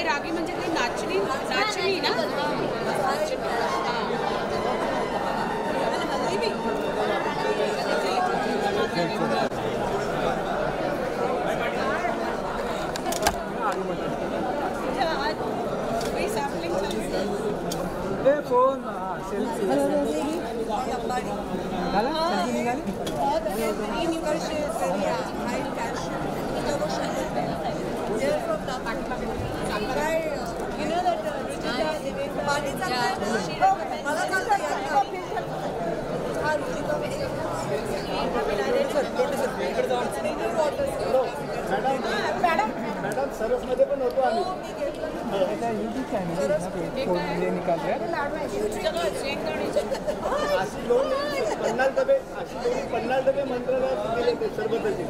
रागी म्हणजे काही नाचणी नाचणी ना फोन सेल्फी मॅडम सरसमध्ये पण होतो आम्ही यूट्यूब चॅनल फोन निकाल अशी दोन 50 डबे मंत्रालयात गेले ते सरबताचे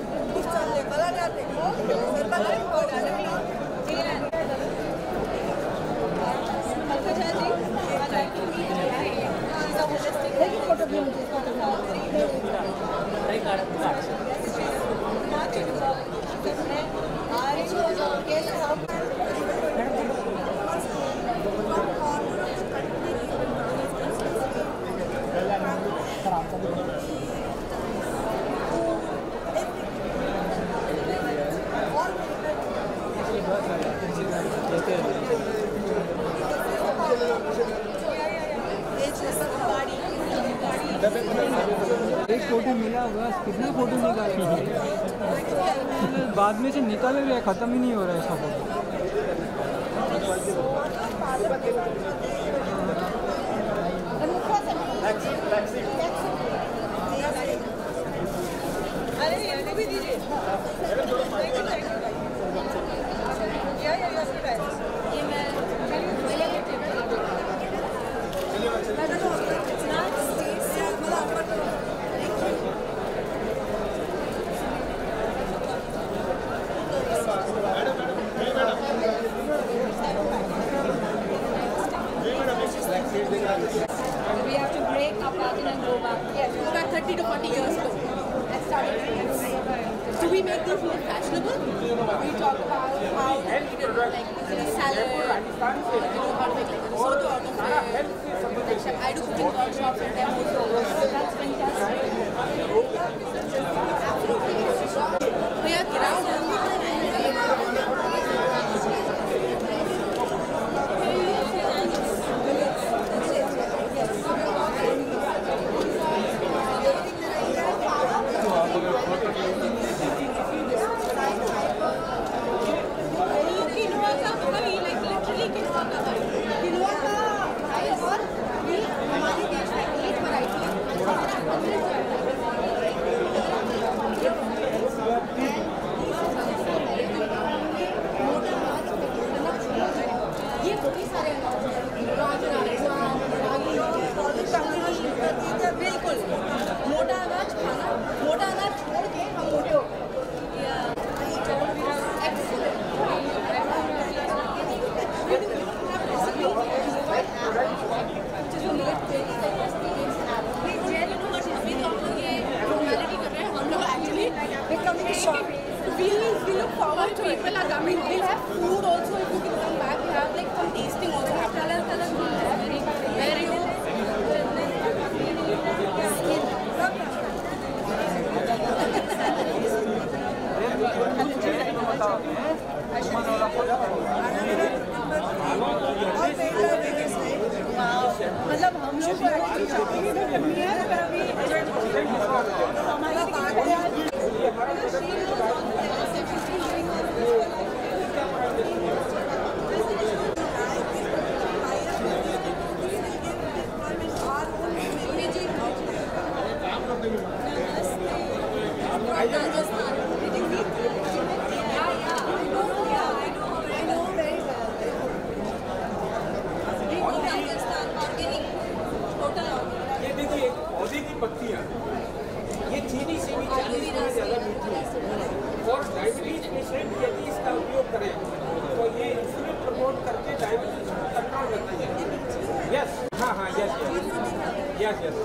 एक फोटो मिला हुआ कितना फोटो निकाले बाद में से निकाले हुए ख़त्म ही नहीं हो रहा है ऐसा photo We have to break our pattern and go back. Yes, go back 30 to 40 years ago. Let's start. Do we make these more fashionable? We talk about how we did like salad, how to make like risotto out of it. Like, I do cooking workshops and demos. So that's fantastic. Absolutely. We have ground. बिल्कुल मोटा अनाज खाना मोटा अनाज छोड़ के हम मोटे हो We look forward to people are coming. We'll have food also if you can come back. We have like some tasting also. Where you मतलब हम लोग को एक्चुअली शॉपिंग भी करनी है पर अभी हमारा पार्ट है पत्तियां ये चीनी से भी 40 से ज़्यादा मीठी है और डायबिटीज पेशेंट यदि इसका उपयोग करें तो ये इंसुलिन प्रमोट करके डायबिटीज को कंट्रोल रखती है। यस हाँ हाँ यस यस यस यस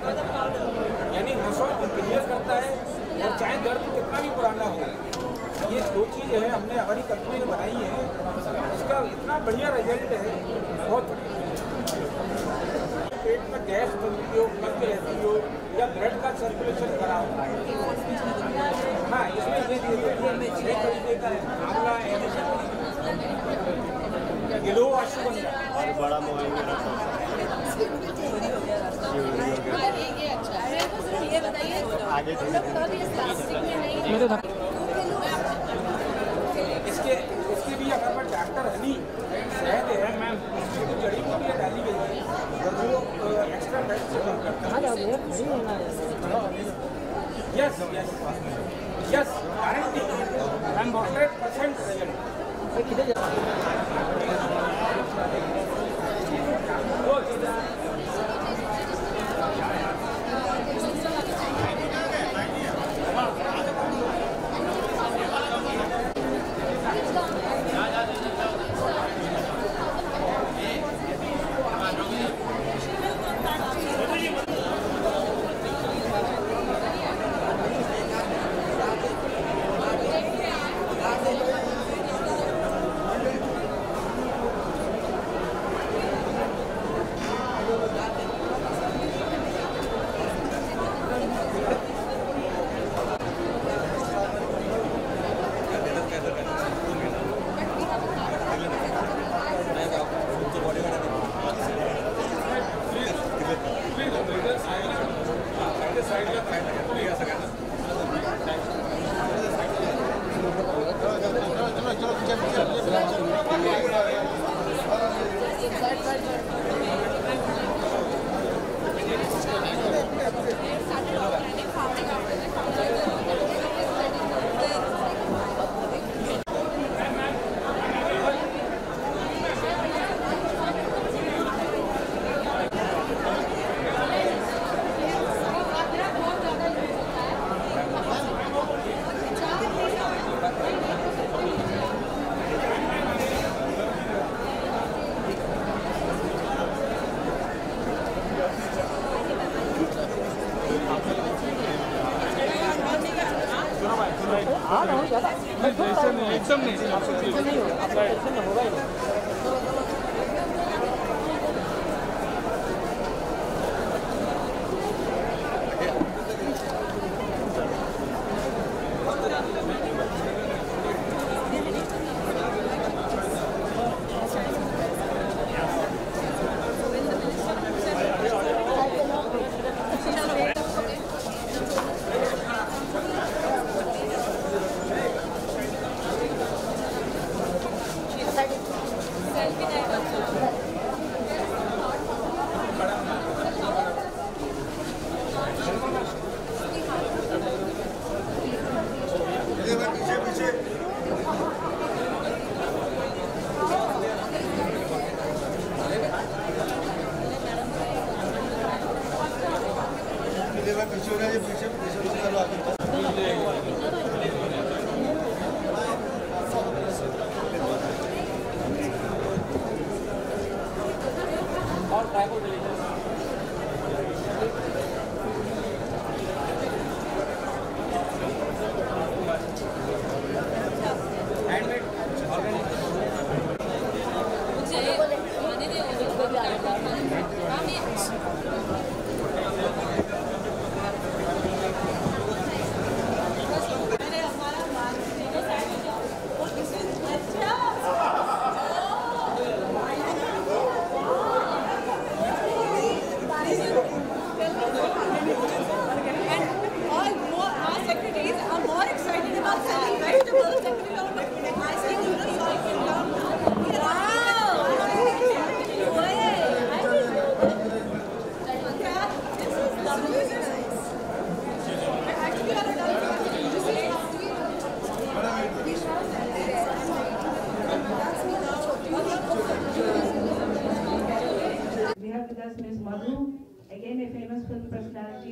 यानी नसों को क्लियर करता है, और चाहे दर्द कितना भी पुराना हो, ये दो चीज़ें हैं हमने हमारी कंपनी ने बनाई है, इसका इतना बढ़िया रिजल्ट है, बहुत बढ़िया। पेट में गैस बनती हो, कब्ज रहती हो, या ब्लड का सर्कुलेशन खराब हो, हाँ इसमें ये तरीके का है, आंवला गिलो अश्वगंधा बड़ा मोबाइल मेरा ये अच्छा है। मेरे को सिर्फ ये बताइए, आगे हम लोग कब ये प्लास्टिक में नहीं इसके भी अगर मैं डॉक्टर हनी शहद है मैम, इसकी जो जड़ी बूटियाँ डाली गई है वो एक्स्ट्रा फैट से कम करता है। Yes yes yes guarantee 100% result. एकदम नहीं होगा ही नहीं।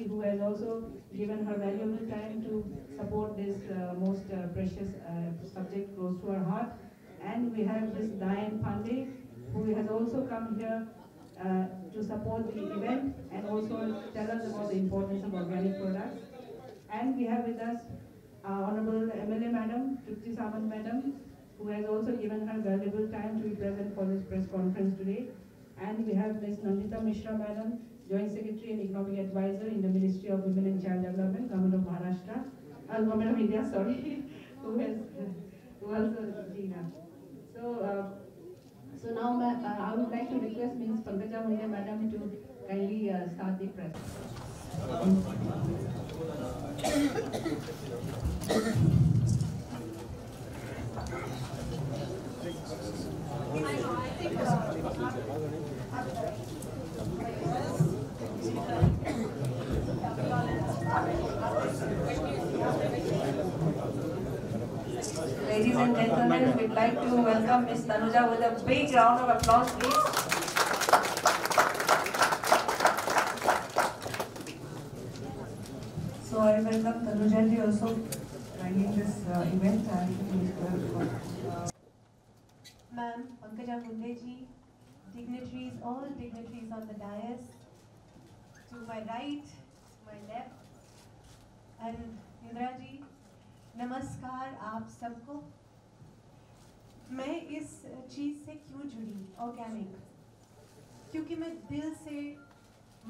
Who has also given her valuable time to support this most precious subject close to her heart. And we have this Diane Pandey, who has also come here to support the event and also tell us about the importance of organic products. And we have with us Honorable MLA Madam, Trupti Samant Madam, who has also given her valuable time to be present for this press conference today. And we have Ms. Nandita Mishra Madam, Joint Secretary and Economic Advisor in the Ministry of Women and Child Development, Government of Maharashtra, Government of India, sorry, who also Gina. So now I would like to request Ms. Pankaja Munde Madam to kindly start the press. Ladies and gentlemen, we'd like to welcome Ms. Tanuja with a big round of applause, please. So I welcome Tanuja ji also running this event and Ma'am, Pankaja Munde ji, dignitaries, all dignitaries on the dais, to my right, to my left, and Indra ji, नमस्कार आप सबको। मैं इस चीज़ से क्यों जुड़ी organic, क्योंकि मैं दिल से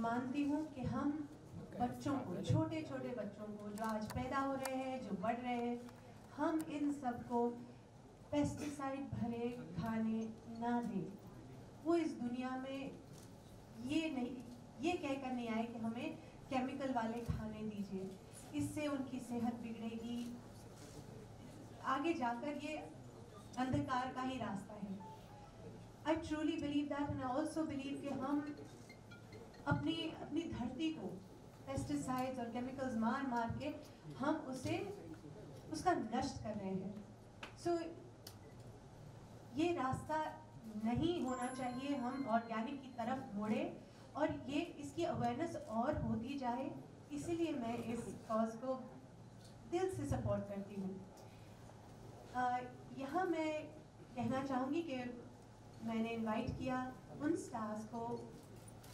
मानती हूँ कि हम बच्चों को, छोटे छोटे बच्चों को जो आज पैदा हो रहे हैं, जो बढ़ रहे हैं, हम इन सबको पेस्टिसाइड भरे खाने ना दें। वो इस दुनिया में ये कहकर नहीं आए कि हमें केमिकल वाले खाने दीजिए, इससे उनकी सेहत बिगड़ेगी, आगे जाकर ये अंधकार का ही रास्ता है। I truly believe that and I also believe कि हम अपनी धरती को पेस्टिसाइड्स और केमिकल्स मार के हम उसका नष्ट कर रहे हैं। So ये रास्ता नहीं होना चाहिए, हम ऑर्गेनिक की तरफ मुड़े और ये इसकी अवेयरनेस और होती जाए, इसीलिए मैं इस कॉज को दिल से सपोर्ट करती हूँ। यहाँ मैं कहना चाहूँगी कि मैंने इनवाइट किया उन स्टार्स को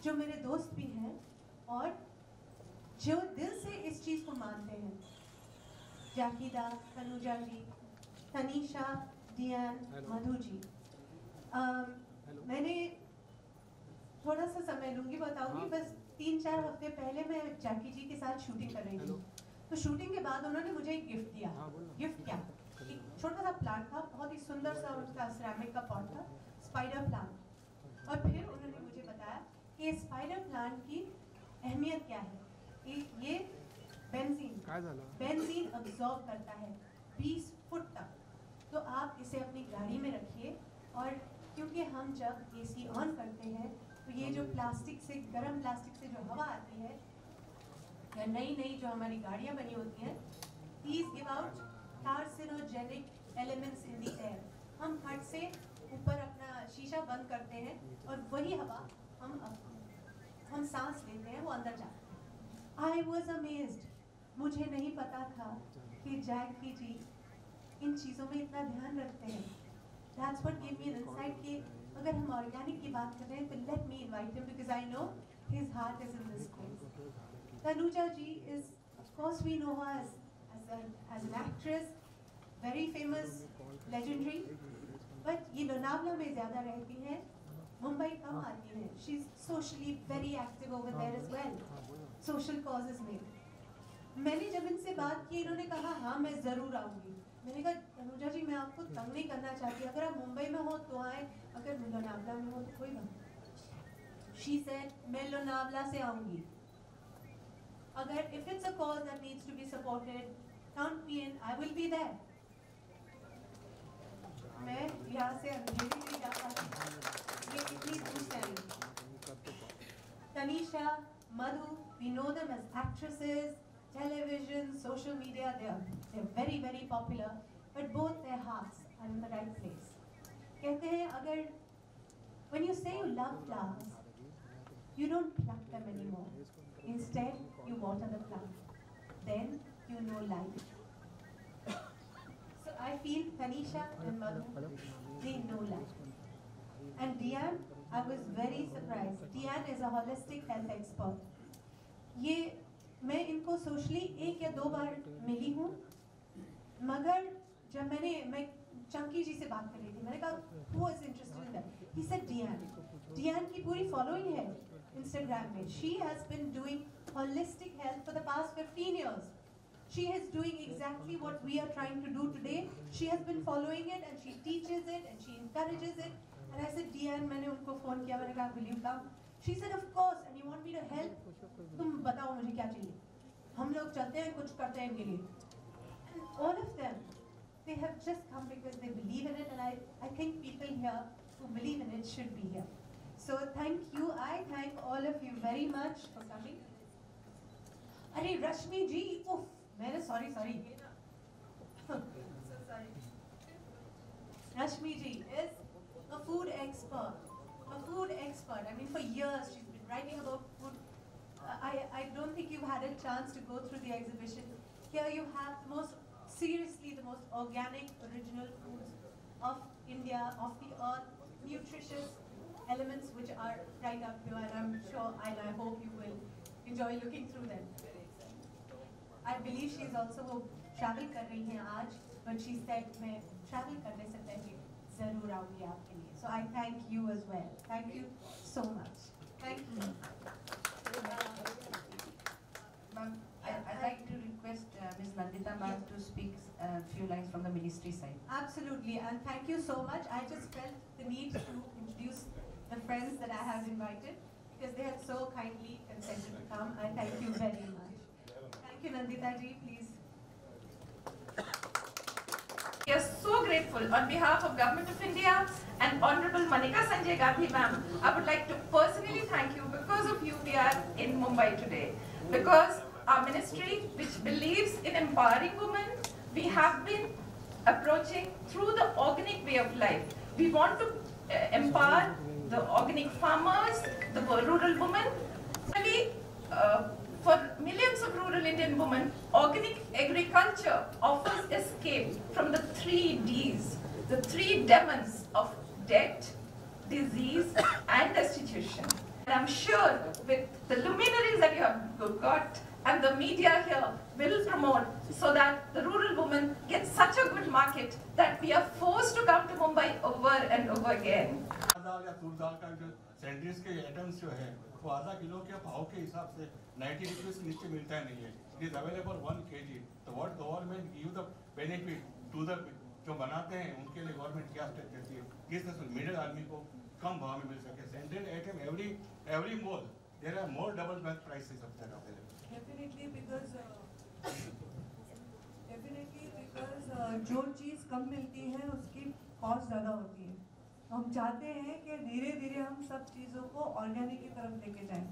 जो मेरे दोस्त भी हैं और जो दिल से इस चीज़ को मानते हैं। जाकिदा, तनुजा जी, तनीषा, डियान, मधु जी। मैंने थोड़ा सा समय लूँगी, बताऊँगी। बस 3-4 हफ्ते पहले मैं जाकी जी के साथ शूटिंग कर रही थी, तो शूटिंग के बाद उन्होंने मुझे एक गिफ्ट दिया। गिफ्ट क्या? एक छोटा सा प्लांट था, बहुत ही सुंदर सा उनका सिरेमिक का पॉट था, स्पाइडर प्लांट। और फिर उन्होंने मुझे बताया कि स्पाइडर प्लांट की अहमियत क्या है। ये बेंजीन अब्सॉर्ब करता है 20 फुट तक, तो आप इसे अपनी गाड़ी में रखिए। और क्योंकि हम जब एसी ऑन करते हैं तो ये जो प्लास्टिक से, गर्म प्लास्टिक से जो हवा आती है या नई जो हमारी गाड़ियाँ बनी होती हैं, these give out carcinogenic elements in the air। हम फट से ऊपर अपना शीशा बंद करते हैं और वही हवा हम सांस लेते हैं, वो अंदर जाती है। I was amazed, मुझे नहीं पता था कि जैकी जी इन चीज़ों में इतना ध्यान रखते हैं। That's what gave me an insight कि अगर हम ऑर्गेनिक की बात कर रहे हैं तो let me invite him because I know his heart is in this space। Tanuja ji is, of course we know her as an actress, very famous, legendary, but ये लोनावला में ज़्यादा रहती हैं, मुंबई कम आती हैं। She's socially very active over there as well, social causes में। मैंने जब इनसे बात की, इन्होंने कहा हाँ मैं ज़रूर आऊँगी। मैंने कहा तनुजा जी मैं आपको तंग नहीं करना चाहती, अगर आप मुंबई में हो तो आए, अगर लोनावला में हो तो कोई बात। She said मैं लोनावला से आऊँगी, अगर if it's a cause that needs to be supported, count me in, I will be there। मैं यहाँ से अंधेरी नहीं जा पाती, ये इतनी दूर से आई। Tanisha, Madhu, we know them as actresses, television, social media, they're very, very popular, but both their hearts are in the right place। कहते हैं अगर when you say you love flowers, you don't pluck them anymore. Instead, you water the plant. Then you know life. So I feel Tanisha and Madhu, they know life. And Dian, I was very surprised. Diane is a holistic health expert. ये मैं इनको socially 1 या 2 बार मिली हूँ, मगर जब मैं चंकी जी से बात कर रही थी, मैंने कहा who is interested in that? He said Diane. Diane की पूरी following है Instagram में. She has been doing holistic health for the past 15 years. She is doing exactly what we are trying to do today. She has been following it and she teaches it and she encourages it. And I said, Diane, मैंने उनको phone किया, मैंने कहा will you come? She said, of course. And you want me to help? तुम बताओ मुझे क्या चाहिए? हम लोग चलते हैं, कुछ करते हैं इनके लिए. And all of them, they have just come because they believe in it, and I think people here who believe in it should be here. So thank you. I thank all of you very much for coming. अरे रश्मि जी, उफ, मैंने sorry. So sorry. Rashmi ji is a food expert. I mean, for years she's been writing about food. I don't think you've had a chance to go through the exhibition. Here you have the most organic, original foods of India, of the earth, nutritious elements which are right up here, and I'm sure and I hope you will enjoy looking through them. I believe she's also travel कर रही हैं आज, but she said मैं travel करने से पहले ज़रूर आऊँगी आपके लिए. So I thank you as well. Thank you so much. Thank you. Ma'am, I'd like to request Ms. Nandita ma'am to speak a few lines from the ministry side. Absolutely, and thank you so much. I just felt the need to introduce the friends that I have invited because they had so kindly consented to come. I thank you very much. Thank you, Nandita ji, please. We are so grateful on behalf of Government of India and Honorable Manika Sanjay Gandhi ma'am. I would like to personally thank you. Because of you we are in Mumbai today. Because our ministry, which believes in empowering women, we have been approaching through the organic way of life. We want to empower the organic farmers, the rural women. For millions of rural Indian women, organic agriculture offers escape from the 3 Ds, the 3 demons of debt, disease and destitution. And I'm sure with the luminaries that you have got and the media here will promote so that the rural women get such a good market that we are forced to come to Mumbai over and over again. दाल या तूर दाल का जो sandwich के items जो है वो आधा kilo के भाव के हिसाब से 90 रुपीस के नीचे मिलता है नहीं है. It is available 1 kg. तो what government give the benefit to the जो बनाते हैं उनके लिए गवर्नमेंट क्या स्टेप देती है किस तरह से मिडिल आदमी को कम भाव में मिल सके. Sandwich item every mall there are more double back prices of that available. Definitely because जो चीज़ कम मिलती है उसकी कॉस्ट ज़्यादा होती है. हम चाहते हैं कि धीरे धीरे हम सब चीज़ों को ऑर्गेनिक की तरफ लेके जाएं.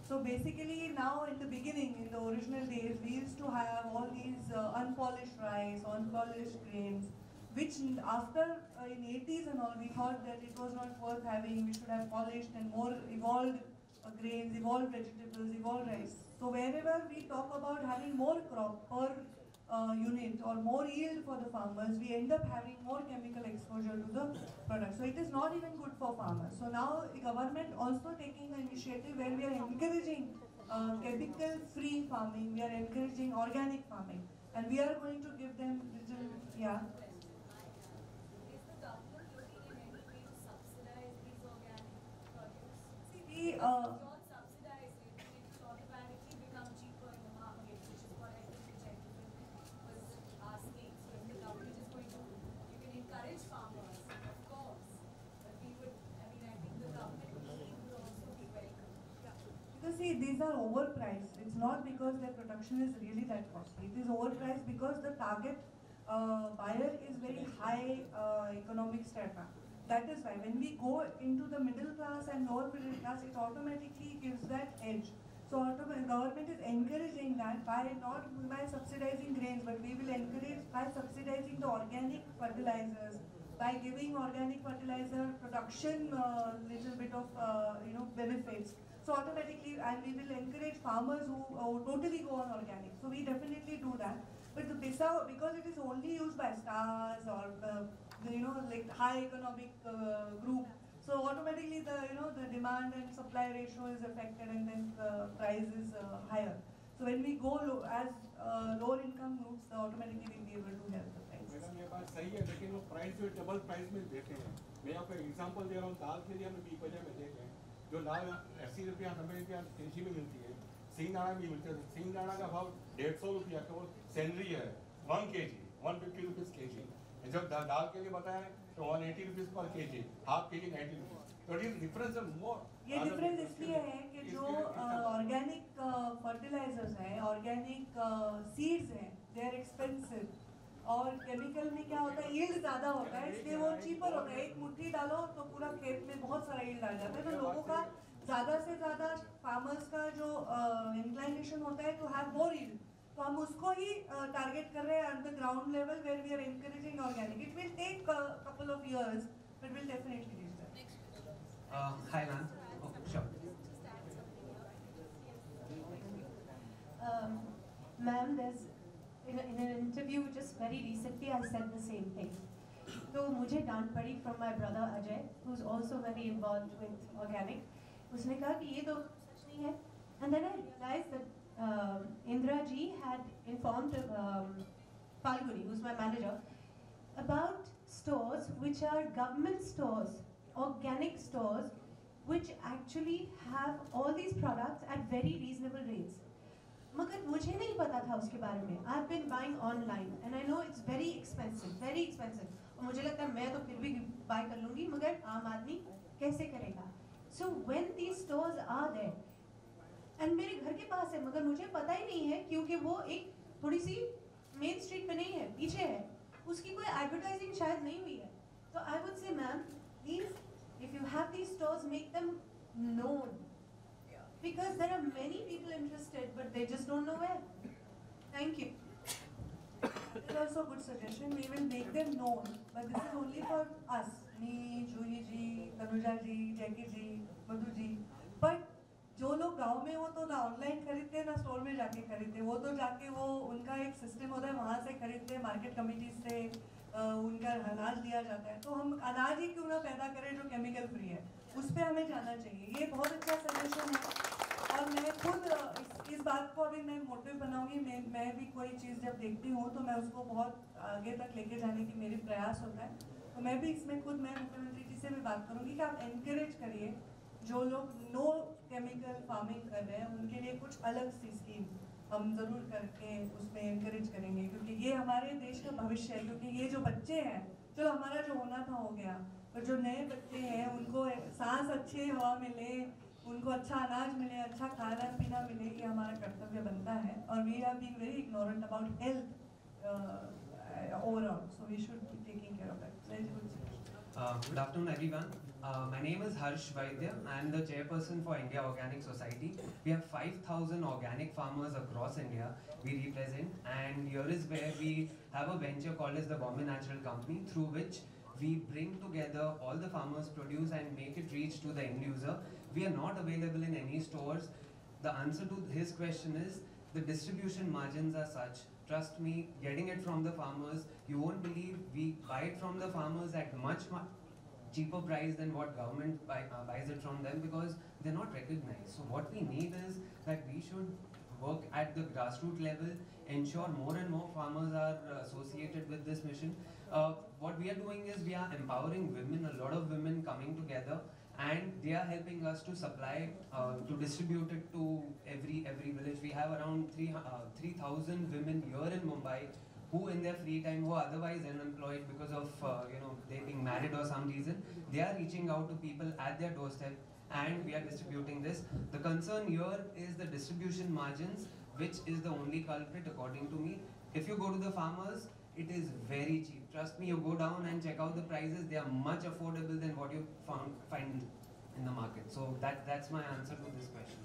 So basically now in the beginning, in the original days, we used to have all these unpolished rice, unpolished grains, which after in 80s and all, we thought that it was not worth having. We should have polished and more evolved grains, evolved vegetables, evolved rice. So wherever we talk about having more crop per unit or more yield for the farmers, we end up having more chemical exposure to the product. So it is not even good for farmers. So now the government also taking an initiative where we are encouraging chemical free farming, we are encouraging organic farming, and we are going to give them little, yeah. Is the government looking in any way to subsidize these organic products? See, we Don't subsidize it, it will automatically become cheaper in the market, which is what I think the gentleman was asking. So if the government is going to, you can encourage farmers, of course, but we would, I think the government would also be welcome. because see, these are overpriced. It's not because their production is really that costly. It is overpriced because the target buyer is very high economic strata. That is why when we go into the middle class and lower middle class, it automatically gives that edge. So government is encouraging that by not by subsidizing grains, but we will encourage by subsidizing the organic fertilizers, by giving organic fertilizer production little bit of benefits. So automatically, and we will encourage farmers who totally go on organic. So we definitely do that. But the because it is only used by stars or like high economic group, So automatically the demand and supply ratio is affected, and then the price is higher. So when we go low, as lower income groups, automatically we'll be able to help the price. Madam ये बात सही है, लेकिन वो price जो double price में देते हैं. मैं आपको एग्जांपल दे रहा हूँ, दाल के लिए हमें 20 रुपये में देते हैं, जो दाल 80 रुपया 90 रुपया केजी में मिलती है. सिंगदाना भी मिलता है, सिंगदाना का भाव 150 रुपया केवल सैलरी है, 1 kg 150 रुपीज़ केजी. जब दाल के लिए बताया तो 180 रुपीज़ पर केजी, हाफ केजी 90 रुपीज़. तो ये डिफरेंस है मोर. ये डिफरेंस इसलिए है कि जो ऑर्गेनिक फर्टिलाइजर्स हैं, ऑर्गेनिक सीड्स हैं, दे आर एक्सपेंसिव, और केमिकल में क्या होता है, यील्ड ज़्यादा होता है, इसलिए वो चीपर होता है. एक मुट्ठी डालो तो पूरा खेत में बहुत सारा यील्ड आ जाता है. तो लोगों का ज़्यादा से ज़्यादा, फार्मर्स का जो इंक्लाइनेशन होता है टू हैव मोर यील्ड, तो हम उसको ही टारगेट कर रहे हैं at the ground level, where we are encouraging organic. It will take couple of years, but will definitely reach that. Hi ma'am. Okay, sure. Ma'am, there's in an interview just very recently I said the same thing. तो मुझे डांट पड़ी from my brother Ajay, who's also very involved with organic. उसने कहा कि ये तो सच नहीं है. And then I realized that Indra ji had informed Falguni, who's my manager, about stores which are government stores, organic stores, which actually have all these products at very reasonable rates. मगर मुझे नहीं पता था उसके बारे में. I've been buying online and I know it's very expensive, very expensive. और मुझे लगता है मैं तो फिर भी buy कर लूँगी, मगर आम आदमी कैसे करेगा? So when these stores are there, and मेरे घर के पास है, मगर मुझे पता ही नहीं है क्योंकि वो एक थोड़ी सी मेन स्ट्रीट पे नहीं है, पीछे है, उसकी कोई एडवर्टाइजिंग शायद नहीं हुई है. तो I would say ma'am, please, if you have these stores, make them known, because there are many people interested, but they just don't know where. Thank you. It's also a good suggestion. We will make them known, but this is only for us. Me, Juhi ji, Tanuja ji, Jackie ji, Madhu ji. But जो लोग गांव में हो तो ना online खरीदते हैं ना स्टोर में जाके खरीदते हैं. वो तो जाके वो उनका एक सिस्टम होता है, वहाँ से खरीदते हैं, मार्केट कमिटी से उनका अनाज दिया जाता है. तो हम अनाज ही क्यों ना पैदा करें जो केमिकल फ्री है, उस पर हमें जाना चाहिए. ये बहुत अच्छा सजेशन है, और मैं खुद इस बात को अभी मैं मोटिव बनाऊंगी. मैं भी कोई चीज़ जब देखती हूँ तो मैं उसको बहुत आगे तक लेके जाने की मेरी प्रयास होता है. तो मैं भी इसमें खुद मैं मुख्यमंत्री जी से भी बात करूँगी कि आप एनकरेज करिए जो लोग नो केमिकल फार्मिंग कर रहे हैं, उनके लिए कुछ अलग सी स्कीम हम ज़रूर करके उसमें एनकरेज करेंगे, क्योंकि ये हमारे देश का भविष्य है. क्योंकि ये जो बच्चे हैं, चलो हमारा जो होना था हो गया, पर जो नए बच्चे हैं उनको सांस अच्छी हवा मिले, उनको अच्छा अनाज मिले, अच्छा खाना पीना मिले, ये हमारा कर्तव्य बनता है. और we are being very ignorant about health overall, so we should be taking care of that. Very good suggestion. Good afternoon everyone. My name is Harsh Vaidya. I am the chairperson for India Organic Society. We have 5,000 organic farmers across India we represent, and here is where we have a venture called as the Bombay Natural Company, through which we bring together all the farmers' produce and make it reach to the end user. We are not available in any stores. The answer to his question is the distribution margins are such. Trust me, getting it from the farmers, you won't believe we buy it from the farmers at much cheaper price than what government buys it from them, because they're not recognized. So what we need is that we should work at the grassroots level, ensure more and more farmers are associated with this mission. What we are doing is we are empowering women, a lot of women coming together, and they are helping us to supply, to distribute it to every village. We have around 3,000 women here in Mumbai who in their free time, who are otherwise unemployed because of they being married or some reason, they are reaching out to people at their doorstep, and we are distributing this. The concern here is the distribution margins, which is the only culprit according to me. If you go to the farmers, it is very cheap. Trust me, you go down and check out the prices, they are much affordable than what you find in the market. So that's my answer to this question.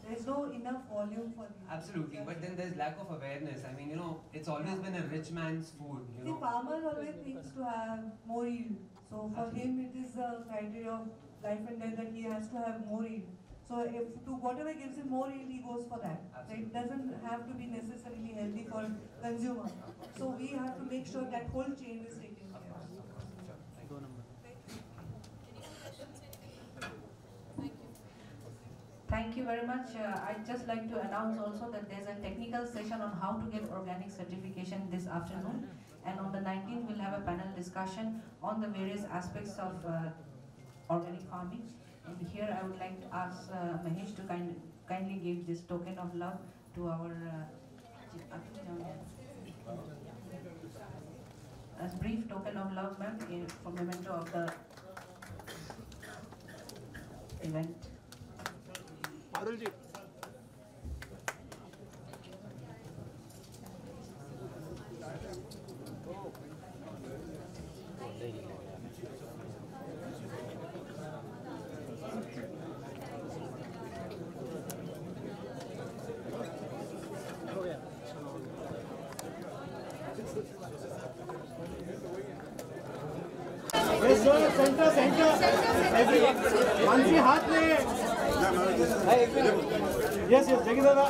There's no enough volume for these. Absolutely, but then there's lack of awareness. I mean, it's always been a rich man's food. The farmer always thinks to have more yield. So for him, it is a criteria of life and death that he has to have more yield. So if to whatever gives him more yield, he goes for that. So it doesn't have to be necessarily healthy for consumer. So we have to make sure that whole chain is taken care of. Thank you very much. I'd just like to announce also that there's a technical session on how to get organic certification this afternoon. And on the 19th, we'll have a panel discussion on the various aspects of organic farming. And here I would like to ask Mahesh to kindly give this token of love to our as brief token of love, ma'am, for memento of the event. Mansi हाथ में yes yes जगह दादा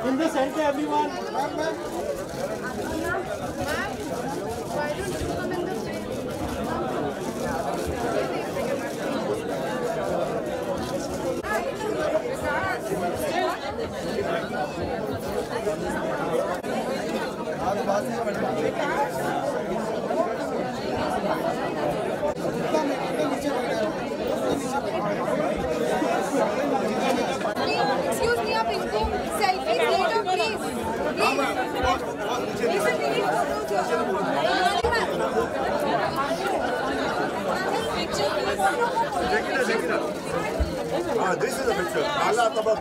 in the centre everyone Excuse me, आप इनको selfie ले लो please This is a picture. Allah Tabak.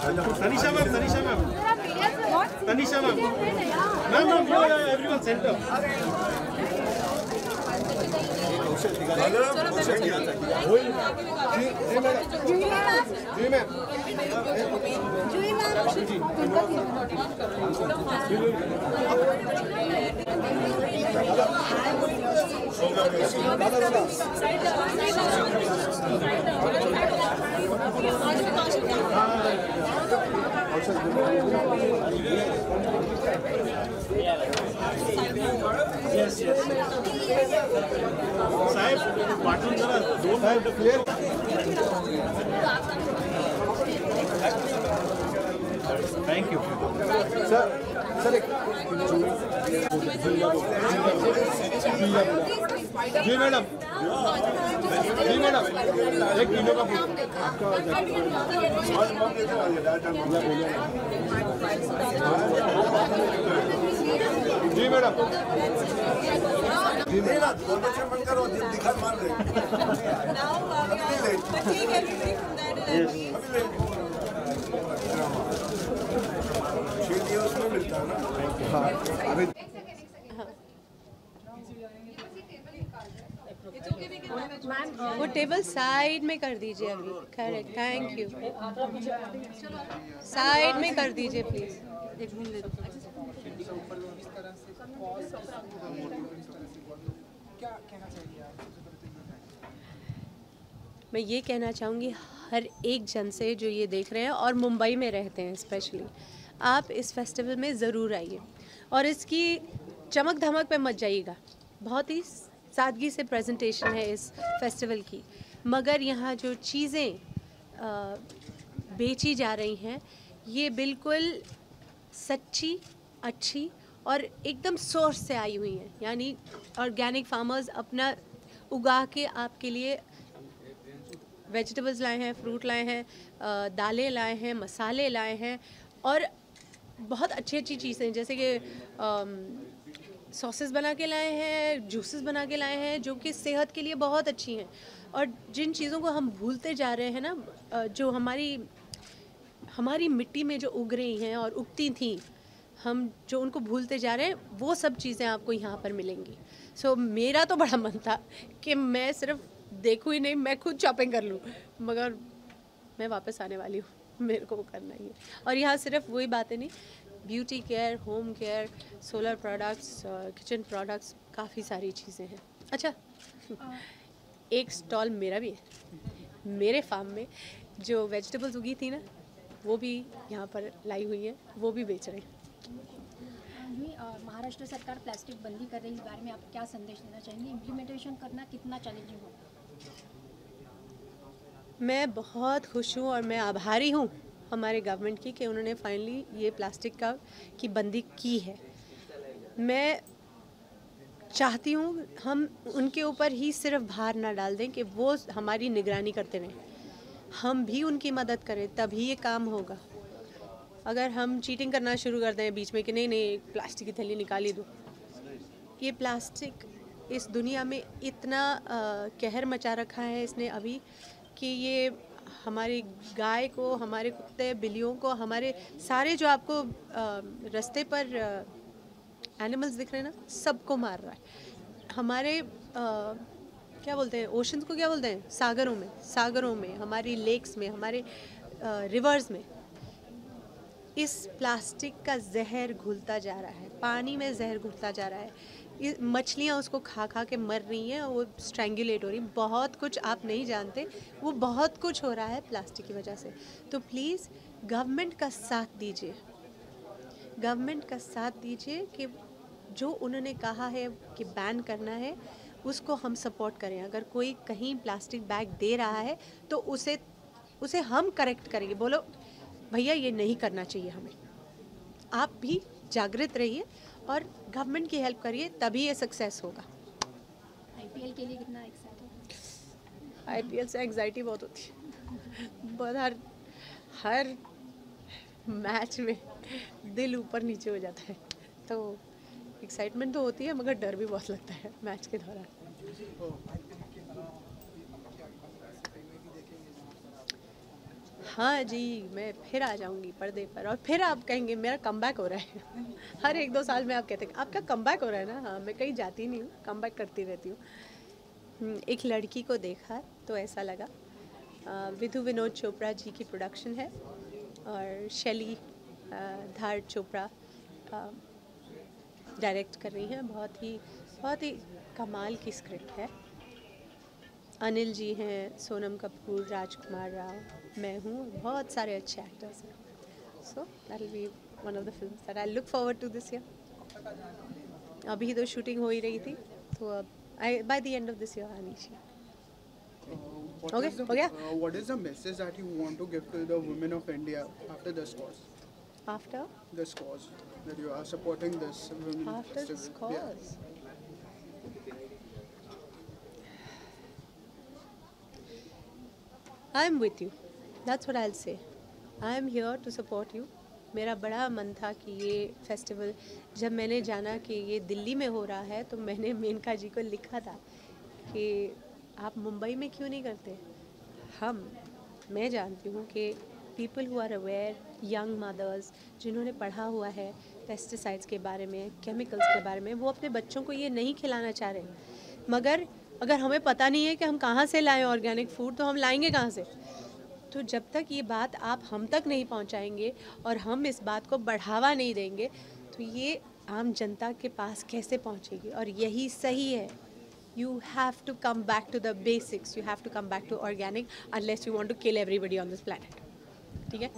Tanisha ma'am. Tanisha ma'am. Ma'am, everyone center. Yes. साहेब पाटिल जरा दो minute clear thank you sir जी मैडम एक किलो का जी मैडम दिखा मार रहे उसमें मिलता है ना अभी वो टेबल साइड में कर दीजिए अभी करेक्ट थैंक यू साइड में कर दीजिए प्लीज मैं ये कहना चाहूँगी हर एक जन से जो ये देख रहे हैं और मुंबई में रहते हैं स्पेशली आप इस फेस्टिवल में ज़रूर आइए और इसकी चमक धमक पे मत जाइएगा बहुत ही सादगी से प्रेजेंटेशन है इस फेस्टिवल की मगर यहाँ जो चीज़ें बेची जा रही हैं ये बिल्कुल सच्ची अच्छी और एकदम सोर्स से आई हुई हैं यानी ऑर्गेनिक फार्मर्स अपना उगा के आपके लिए वेजिटेबल्स लाए हैं फ्रूट लाए हैं दालें लाए हैं मसाले लाए हैं और बहुत अच्छी अच्छी चीज़ें जैसे कि सॉसेस बना के लाए हैं जूसेस बना के लाए हैं जो कि सेहत के लिए बहुत अच्छी हैं और जिन चीज़ों को हम भूलते जा रहे हैं ना जो हमारी मिट्टी में जो उग रही हैं और उगती थी हम जो उनको भूलते जा रहे हैं वो सब चीज़ें आपको यहाँ पर मिलेंगी सो मेरा तो बड़ा मन था कि मैं सिर्फ देखूँ ही नहीं मैं खुद शॉपिंग कर लूँ मगर मैं वापस आने वाली हूँ मेरे को वो करना ही है और यहाँ सिर्फ वही बातें नहीं beauty care home care solar products kitchen products काफ़ी सारी चीज़ें हैं अच्छा एक स्टॉल मेरा भी है मेरे फार्म में जो वेजिटेबल्स उगी थी ना वो भी यहाँ पर लाई हुई है वो भी बेच रहे हैं महाराष्ट्र सरकार प्लास्टिक बंदी कर रही है इस बारे में आप क्या संदेश देना चाहेंगे इम्प्लीमेंटेशन करना कितना चैलेंजिंग होगा मैं बहुत खुश हूँ और मैं आभारी हूँ हमारे गवर्नमेंट की कि उन्होंने फाइनली ये प्लास्टिक की बंदी की है। मैं चाहती हूँ हम उनके ऊपर ही सिर्फ भार ना डाल दें कि वो हमारी निगरानी करते रहें, हम भी उनकी मदद करें, तभी ये काम होगा। अगर हम चीटिंग करना शुरू कर दें बीच में कि नहीं नहीं प्लास्टिक की थैली निकाल ही दो, ये प्लास्टिक इस दुनिया में इतना कहर मचा रखा है इसने अभी कि ये हमारी गाय को, हमारे कुत्ते बिल्लियों को, हमारे सारे जो आपको रास्ते पर एनिमल्स दिख रहे हैं ना, सबको मार रहा है। हमारे क्या बोलते हैं, ओशंस को क्या बोलते हैं, सागरों में, हमारी लेक्स में, हमारे रिवर्स में इस प्लास्टिक का जहर घुलता जा रहा है, पानी में जहर घुलता जा रहा है। ये मछलियाँ उसको खा खा के मर रही हैं, वो स्ट्रैंगुलेट हो रही, बहुत कुछ आप नहीं जानते, वो बहुत कुछ हो रहा है प्लास्टिक की वजह से। तो प्लीज़ गवर्नमेंट का साथ दीजिए, गवर्नमेंट का साथ दीजिए कि जो उन्होंने कहा है कि बैन करना है उसको हम सपोर्ट करें। अगर कोई कहीं प्लास्टिक बैग दे रहा है तो उसे हम करेक्ट करेंगे, बोलो भैया ये नहीं करना चाहिए हमें। आप भी जागृत रहिए और गवर्नमेंट की हेल्प करिए, तभी ये सक्सेस होगा। आईपीएल के लिए कितना एक्साइटेड? आईपीएल से एंग्जाइटी बहुत होती है, बहुत हर मैच में दिल ऊपर नीचे हो जाता है, तो एक्साइटमेंट तो होती है मगर डर भी बहुत लगता है मैच के दौरान। हाँ जी, मैं फिर आ जाऊंगी पर्दे पर और फिर आप कहेंगे मेरा कमबैक हो रहा है। हर 1-2 साल में आप कहते हैं आपका कमबैक हो रहा है ना। हाँ, मैं कहीं जाती नहीं हूँ, कमबैक करती रहती हूँ। एक लड़की को देखा तो ऐसा लगा। विधु विनोद चोपड़ा जी की प्रोडक्शन है और शैली धार चोपड़ा डायरेक्ट कर रही हैं। बहुत ही कमाल की स्क्रिप्ट है। अनिल जी हैं, सोनम कपूर, राजकुमार राव, मैं हूँ, बहुत सारे अच्छे एक्टर्स हैं। So that will be one of the films that I look forward to this year. अभी तो शूटिंग हो ही रही थी, तो अब by the end of this year आनी चाहिए। Okay, हो गया? What is the message that you want to give to the women of India after this cause? After? This cause that you are supporting this women after festival. this cause. Yeah. I am with you. That's what I'll say. I am here to support you. मेरा बड़ा मन था कि ये festival, जब मैंने जाना कि ये दिल्ली में हो रहा है तो मैंने मेनका जी को लिखा था कि आप मुंबई में क्यों नहीं करते। मैं जानती हूँ कि people who are aware, young mothers जिन्होंने पढ़ा हुआ है पेस्टिसाइड्स के बारे में, केमिकल्स के बारे में, वो अपने बच्चों को ये नहीं खिलाना चाह रहे। मगर अगर हमें पता नहीं है कि हम कहाँ से लाएं ऑर्गेनिक फूड, तो हम लाएंगे कहाँ से। तो जब तक ये बात आप हम तक नहीं पहुँचाएंगे और हम इस बात को बढ़ावा नहीं देंगे तो ये आम जनता के पास कैसे पहुँचेगी। और यही सही है। You have to come back to the basics. You have to come back to organic unless you want to kill everybody on this planet. ठीक है?